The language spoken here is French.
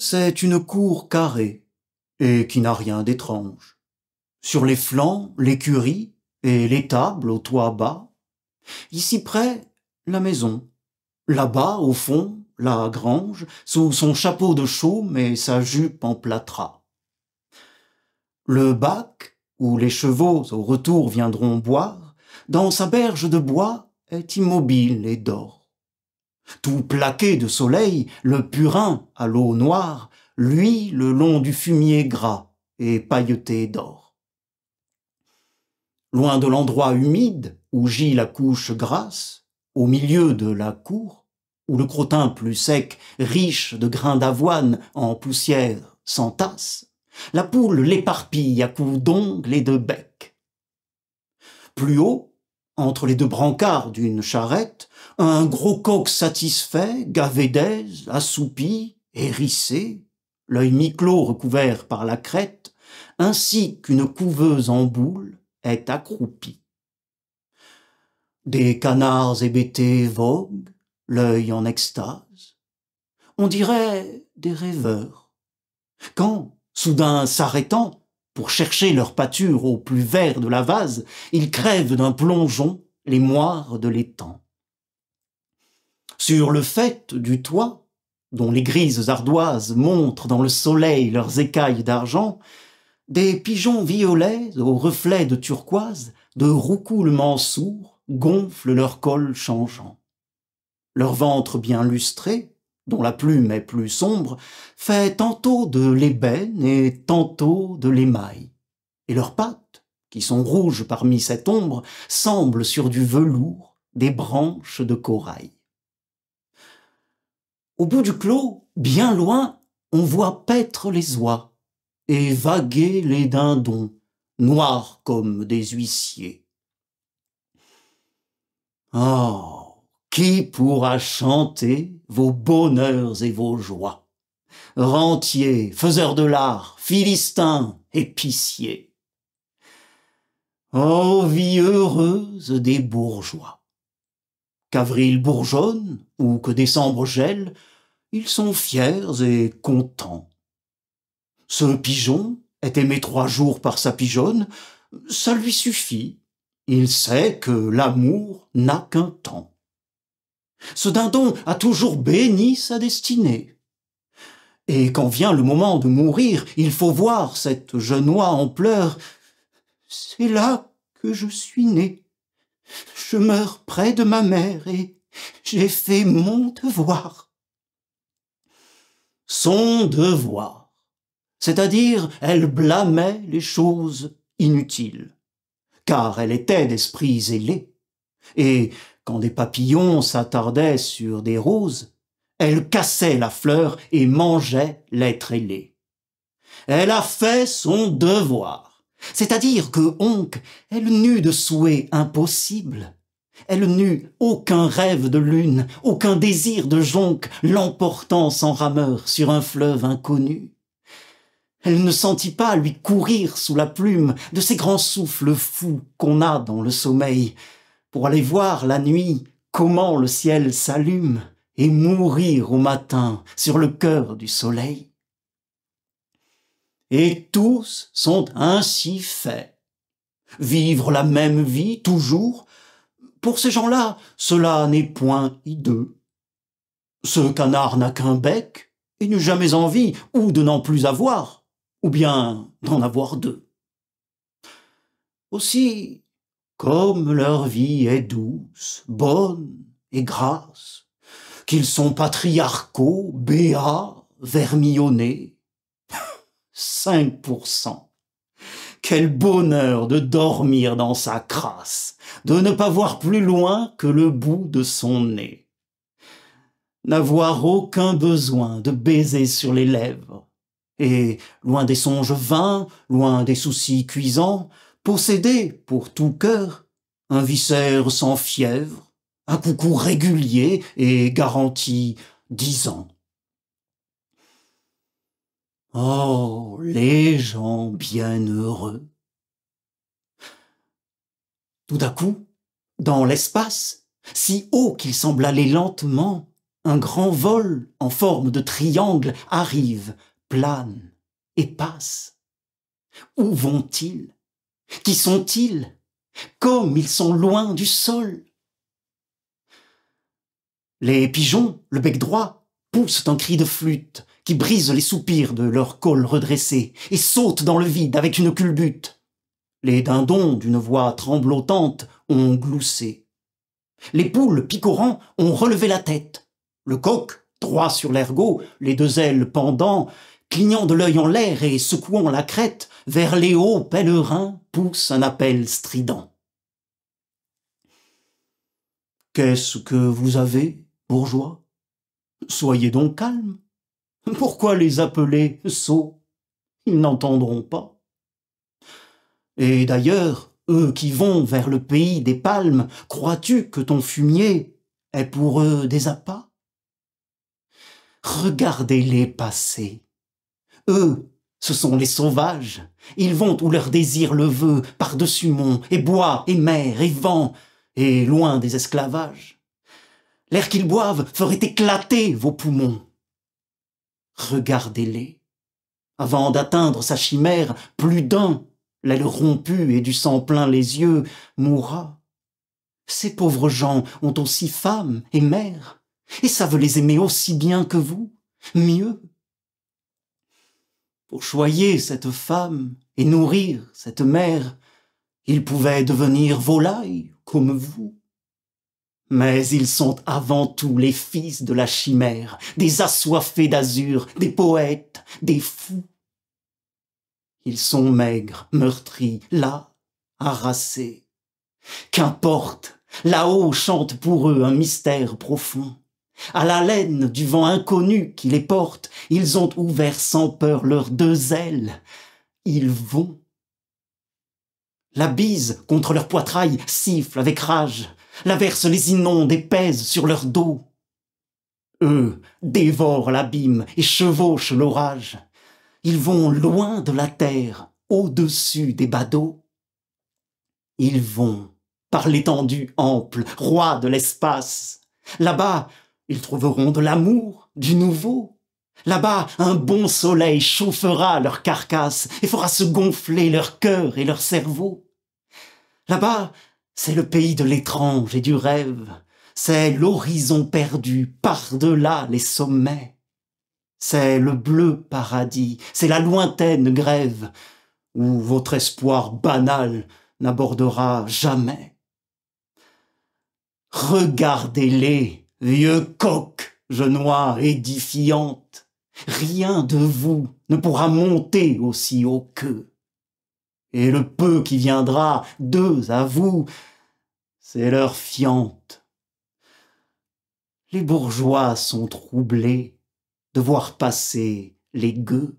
C'est une cour carrée, et qui n'a rien d'étrange. Sur les flancs, l'écurie, et les tables au toit bas. Ici près, la maison. Là-bas, au fond, la grange, sous son chapeau de chaume et sa jupe en plâtras. Le bac, où les chevaux au retour viendront boire, dans sa berge de bois, est immobile et dort. Tout plaqué de soleil, le purin, à l'eau noire, luit le long du fumier gras et pailleté d'or. Loin de l'endroit humide où gît la couche grasse, au milieu de la cour, où le crottin plus sec, riche de grains d'avoine en poussière, s'entasse, la poule l'éparpille à coups d'ongles et de bec. Plus haut, entre les deux brancards d'une charrette, un gros coq satisfait, gavé d'aise, assoupi, hérissé, l'œil mi-clos recouvert par la crête, ainsi qu'une couveuse en boule est accroupie. Des canards hébétés voguent, l'œil en extase. On dirait des rêveurs. Quand, soudain s'arrêtant, pour chercher leur pâture au plus vert de la vase, ils crèvent d'un plongeon les moires de l'étang. Sur le faîte du toit, dont les grises ardoises montrent dans le soleil leurs écailles d'argent, des pigeons violets aux reflets de turquoise, de roucoulements sourds, gonflent leur col changeant. Leur ventre bien lustré, dont la plume est plus sombre, fait tantôt de l'ébène et tantôt de l'émail. Et leurs pattes, qui sont rouges parmi cette ombre, semblent sur du velours des branches de corail. Au bout du clos, bien loin, on voit paître les oies et vaguer les dindons, noirs comme des huissiers. Oh, qui pourra chanter vos bonheurs et vos joies? Rentiers, faiseurs de l'art, philistins, épiciers. Oh, vie heureuse des bourgeois! Qu'avril bourgeonne ou que décembre gèle, ils sont fiers et contents. Ce pigeon est aimé 3 jours par sa pigeonne, ça lui suffit. Il sait que l'amour n'a qu'un temps. Ce dindon a toujours béni sa destinée. Et quand vient le moment de mourir, il faut voir cette jeune oie en pleurs. C'est là que je suis né. Je meurs près de ma mère et j'ai fait mon devoir. Son devoir, c'est-à-dire elle blâmait les choses inutiles, car elle était d'esprit zélé, et quand des papillons s'attardaient sur des roses, elle cassait la fleur et mangeait l'être ailé. Elle a fait son devoir, c'est-à-dire que onc, elle n'eut de souhait impossible. Elle n'eut aucun rêve de lune, aucun désir de jonque l'emportant sans rameur sur un fleuve inconnu. Elle ne sentit pas lui courir sous la plume de ces grands souffles fous qu'on a dans le sommeil, pour aller voir la nuit comment le ciel s'allume et mourir au matin sur le cœur du soleil. Et tous sont ainsi faits. Vivre la même vie toujours, pour ces gens-là, cela n'est point hideux. Ce canard n'a qu'un bec et n'eut jamais envie ou de n'en plus avoir, ou bien d'en avoir 2. Aussi, comme leur vie est douce, bonne et grasse, qu'ils sont patriarcaux, béats, vermillonnés, 5%. Quel bonheur de dormir dans sa crasse, de ne pas voir plus loin que le bout de son nez. N'avoir aucun besoin de baiser sur les lèvres, et, loin des songes vains, loin des soucis cuisants, posséder, pour tout cœur, un viscère sans fièvre, un coucou régulier et garanti 10 ans. Oh, les gens bienheureux! Tout à coup, dans l'espace, si haut qu'il semble aller lentement, Un grand vol en forme de triangle arrive, plane et passe. Où vont-ils? Qui sont-ils? Comme ils sont loin du sol. Les pigeons, le bec droit, poussent un cri de flûte qui brise les soupirs de leur col redressé et sautent dans le vide avec une culbute. Les dindons, d'une voix tremblotante, ont gloussé. Les poules, picorant, ont relevé la tête. Le coq, droit sur l'ergot, les deux ailes pendant, clignant de l'œil en l'air et secouant la crête, vers les hauts pèlerins pousse un appel strident. Qu'est-ce que vous avez, bourgeois? Soyez donc calmes. Pourquoi les appeler sots? Ils n'entendront pas. Et d'ailleurs, eux qui vont vers le pays des palmes, crois-tu que ton fumier est pour eux des appâts? Regardez-les passer. Eux, ce sont les sauvages. Ils vont où leur désir le veut, par-dessus monts, et bois, et mer, et vent, et loin des esclavages. L'air qu'ils boivent ferait éclater vos poumons. Regardez-les. Avant d'atteindre sa chimère, plus d'un, l'aile rompue et du sang plein les yeux, mourra. Ces pauvres gens ont aussi femme et mère, et savent les aimer aussi bien que vous, mieux. Pour choyer cette femme et nourrir cette mère, ils pouvaient devenir volailles comme vous. Mais ils sont avant tout les fils de la chimère, des assoiffés d'azur, des poètes, des fous. Ils sont maigres, meurtris, là, harassés. Qu'importe, là-haut chante pour eux un mystère profond. À l'haleine du vent inconnu qui les porte, ils ont ouvert sans peur leurs deux ailes. Ils vont. La bise contre leur poitrail siffle avec rage. L'averse les inonde et pèse sur leur dos. Eux dévorent l'abîme et chevauchent l'orage. Ils vont loin de la terre, au-dessus des badauds. Ils vont par l'étendue ample, rois de l'espace. Là-bas, ils trouveront de l'amour, du nouveau. Là-bas, un bon soleil chauffera leur carcasse et fera se gonfler leur cœur et leur cerveau. Là-bas, c'est le pays de l'étrange et du rêve. C'est l'horizon perdu par-delà les sommets. C'est le bleu paradis, c'est la lointaine grève, où votre espoir banal n'abordera jamais. Regardez-les, vieux coqs, genoix édifiantes. Rien de vous ne pourra monter aussi haut qu'eux. Et le peu qui viendra d'eux à vous, c'est leur fiente. Les bourgeois sont troublés de voir passer les gueux.